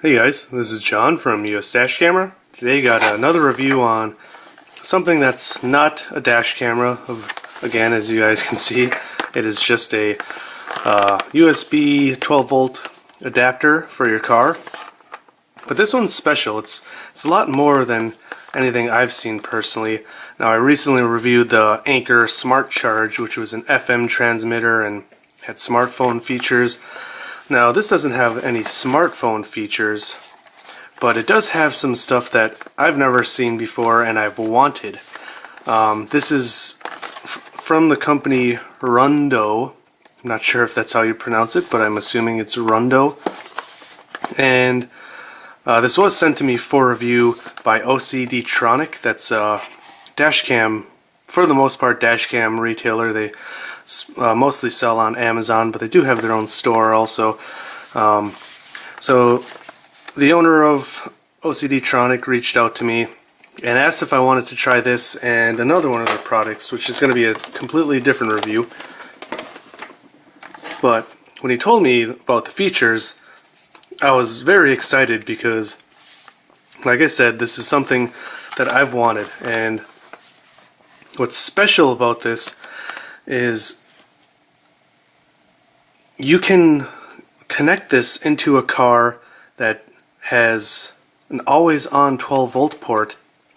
Hey guys, this is John from US Dash Camera. Today got another review on something that's not a dash camera. Again, as you guys can see, it is just a USB 12 volt adapter for your car. But this one's special. It's a lot more than anything I've seen personally. Now, I recently reviewed the Anchor Smart Charge, which was an FM transmitter and had smartphone features. Now, this doesn't have any smartphone features, but it does have some stuff that I've never seen before and I've wanted. This is from the company Rhundo. I'm not sure if that's how you pronounce it, but I'm assuming it's Rhundo. And this was sent to me for review by OCDtronic. That's a dash cam, for the most part, dash cam retailer. They mostly sell on Amazon, but they do have their own store also. So the owner of OCDtronic reached out to me and asked if I wanted to try this and another one of their products, which is going to be a completely different review. But when he told me about the features, I was very excited because, like I said, this is something that I've wanted. And what's special about this is you can connect this into a car that has an always-on 12-volt port,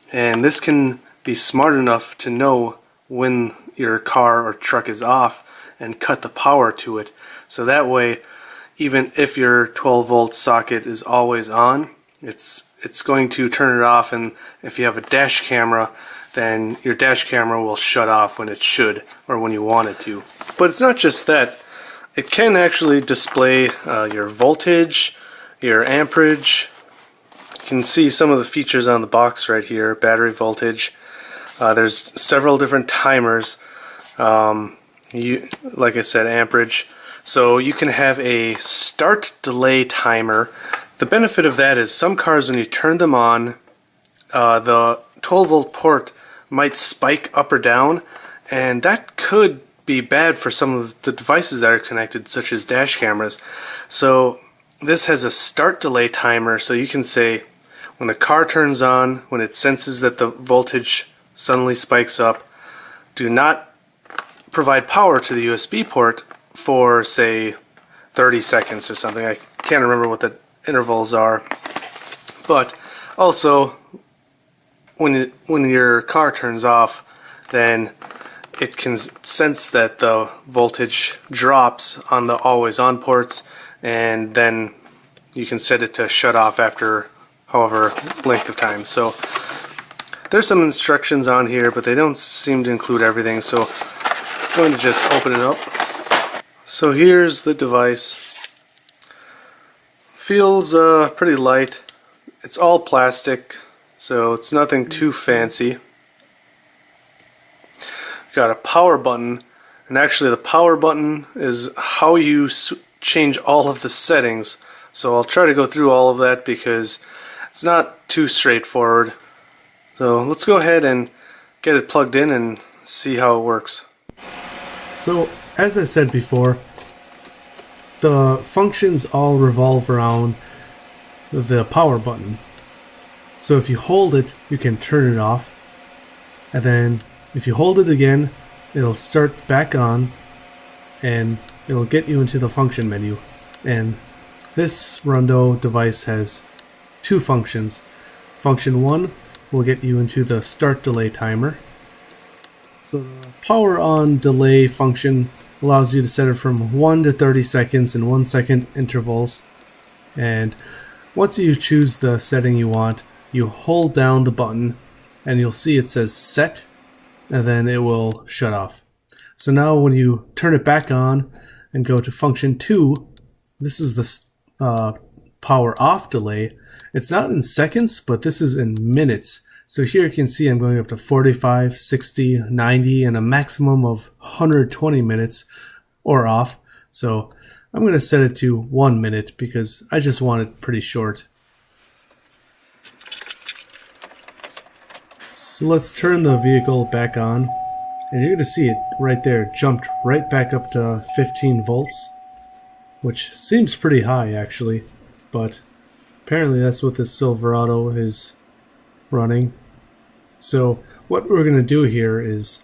and this can be smart enough to know when your car or truck is off and cut the power to it. So that way, even if your 12-volt socket is always on, it's going to turn it off, and if you have a dash camera, then your dash camera will shut off when it should, or when you want it to. But it's not just that. It can actually display your voltage, your amperage. You can see some of the features on the box right here. Battery voltage. There's several different timers. Like I said, amperage. So you can have a start delay timer. The benefit of that is some cars, when you turn them on, the 12-volt port might spike up or down, and that could be bad for some of the devices that are connected, such as dash cameras. So this has a start delay timer, so you can say when the car turns on, when it senses that the voltage suddenly spikes up, do not provide power to the USB port for, say, 30 seconds or something. I can't remember what the intervals are. But also, when your car turns off, then it can sense that the voltage drops on the always-on ports, and then you can set it to shut off after however length of time. So there's some instructions on here, but they don't seem to include everything, so I'm going to just open it up. So here's the device. Feels pretty light. It's all plastic, so it's nothing too fancy. Got a power button, and actually the power button is how you change all of the settings. So I'll try to go through all of that because it's not too straightforward. So let's go ahead and get it plugged in and see how it works. So as I said before, the functions all revolve around the power button. So if you hold it, you can turn it off, and then if you hold it again, it'll start back on and it'll get you into the function menu. And this Rhundo device has two functions. Function 1 will get you into the start delay timer. So the power on delay function allows you to set it from 1 to 30 seconds in 1 second intervals. And once you choose the setting you want, you hold down the button and you'll see it says set, and then it will shut off. So now when you turn it back on and go to function 2, this is the power off delay. It's not in seconds, but this is in minutes. So here you can see I'm going up to 45, 60, 90, and a maximum of 120 minutes or off. So I'm going to set it to 1 minute because I just want it pretty short. So let's turn the vehicle back on, and you're going to see it right there jumped right back up to 15 volts, which seems pretty high actually, but Apparently that's what this Silverado is running. So what we're going to do here is,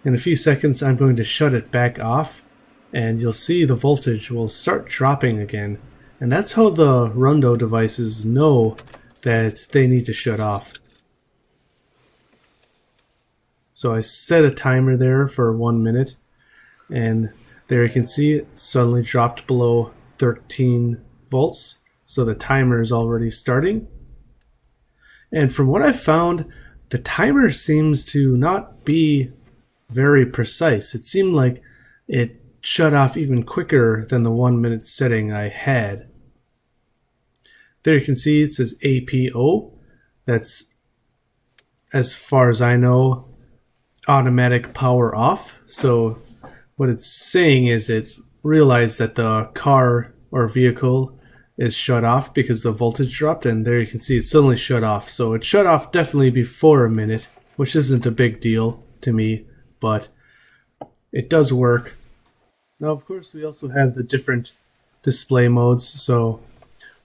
in a few seconds I'm going to shut it back off, and you'll see the voltage will start dropping again. And that's how the Rhundo devices know that they need to shut off. So I set a timer there for 1 minute, and there you can see it suddenly dropped below 13 volts. So the timer is already starting. And from what I've found, the timer seems to not be very precise. It seemed like it shut off even quicker than the 1 minute setting I had. There you can see it says APO. That's, as far as I know, automatic power off. So what it's saying is it realized that the car or vehicle is shut off because the voltage dropped, and there you can see it suddenly shut off. So it shut off definitely before a minute, which isn't a big deal to me, but it does work. Now of course we also have the different display modes. So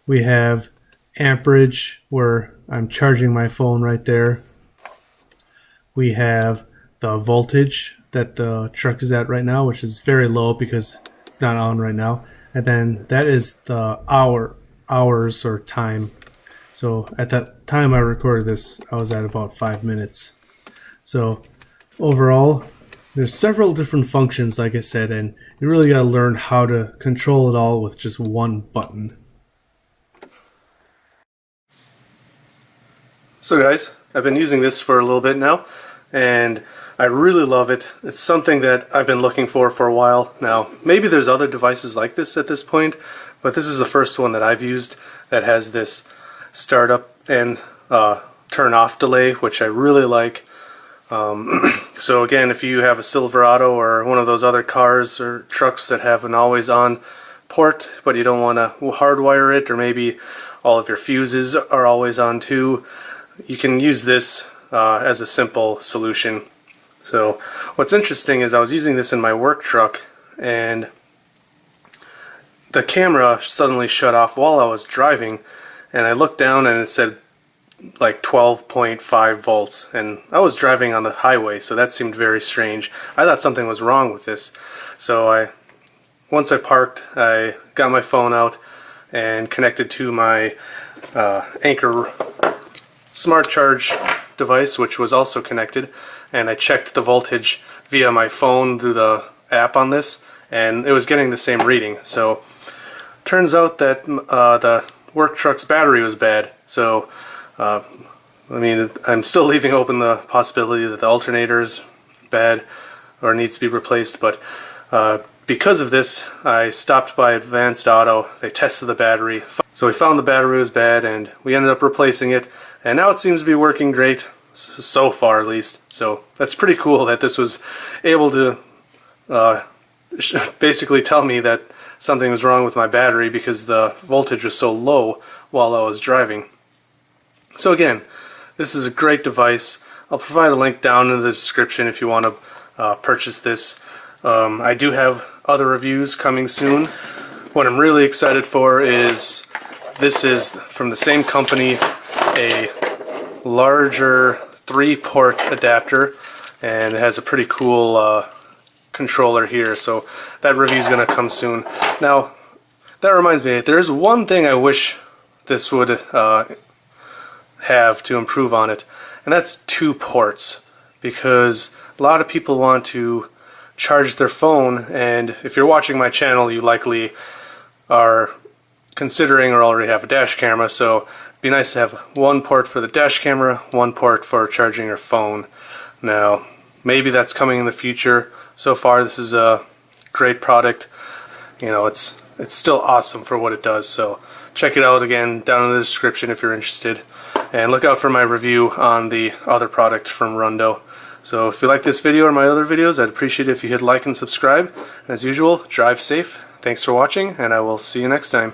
we have amperage, where I'm charging my phone right there. We have the voltage that the truck is at right now, which is very low because it's not on right now. And then that is the hours or time. So at that time I recorded this, I was at about 5 minutes. So overall, there's several different functions, like I said, and you really got to learn how to control it all with just one button. So guys, I've been using this for a little bit now, and I really love it. It's something that I've been looking for a while now. Maybe there's other devices like this at this point, but this is the first one that I've used that has this startup and turn off delay, which I really like. So again, if you have a Silverado or one of those other cars or trucks that have an always on port, but you don't want to hardwire it, or maybe all of your fuses are always on too, you can use this as a simple solution. So what's interesting is I was using this in my work truck, and the camera suddenly shut off while I was driving, and I looked down and it said like 12.5 volts, and I was driving on the highway, so that seemed very strange. I thought something was wrong with this. So once I parked, I got my phone out and connected to my Anchor smart charge device, which was also connected, and I checked the voltage via my phone through the app on this, and it was getting the same reading. So turns out that the work truck's battery was bad. So I mean, I'm still leaving open the possibility that the alternator is bad or needs to be replaced, but because of this, I stopped by Advanced Auto. They tested the battery, so we found the battery was bad, and we ended up replacing it, and now it seems to be working great, so far at least. So that's pretty cool that this was able to basically tell me that something was wrong with my battery because the voltage was so low while I was driving. So again, this is a great device. I'll provide a link down in the description if you want to purchase this. I do have other reviews coming soon. What I'm really excited for is, this is from the same company, a larger 3-port adapter, and it has a pretty cool controller here, so that review is going to come soon. Now, that reminds me, there's one thing I wish this would have to improve on it, and that's 2 ports, because a lot of people want to charge their phone, and if you're watching my channel, you likely are considering or already have a dash camera, so it'd be nice to have 1 port for the dash camera, 1 port for charging your phone. Now, maybe that's coming in the future. So far, this is a great product. You know, it's still awesome for what it does, so check it out again down in the description if you're interested. And look out for my review on the other product from Rhundo. So if you like this video or my other videos, I'd appreciate it if you hit like and subscribe. And as usual, drive safe. Thanks for watching, and I will see you next time.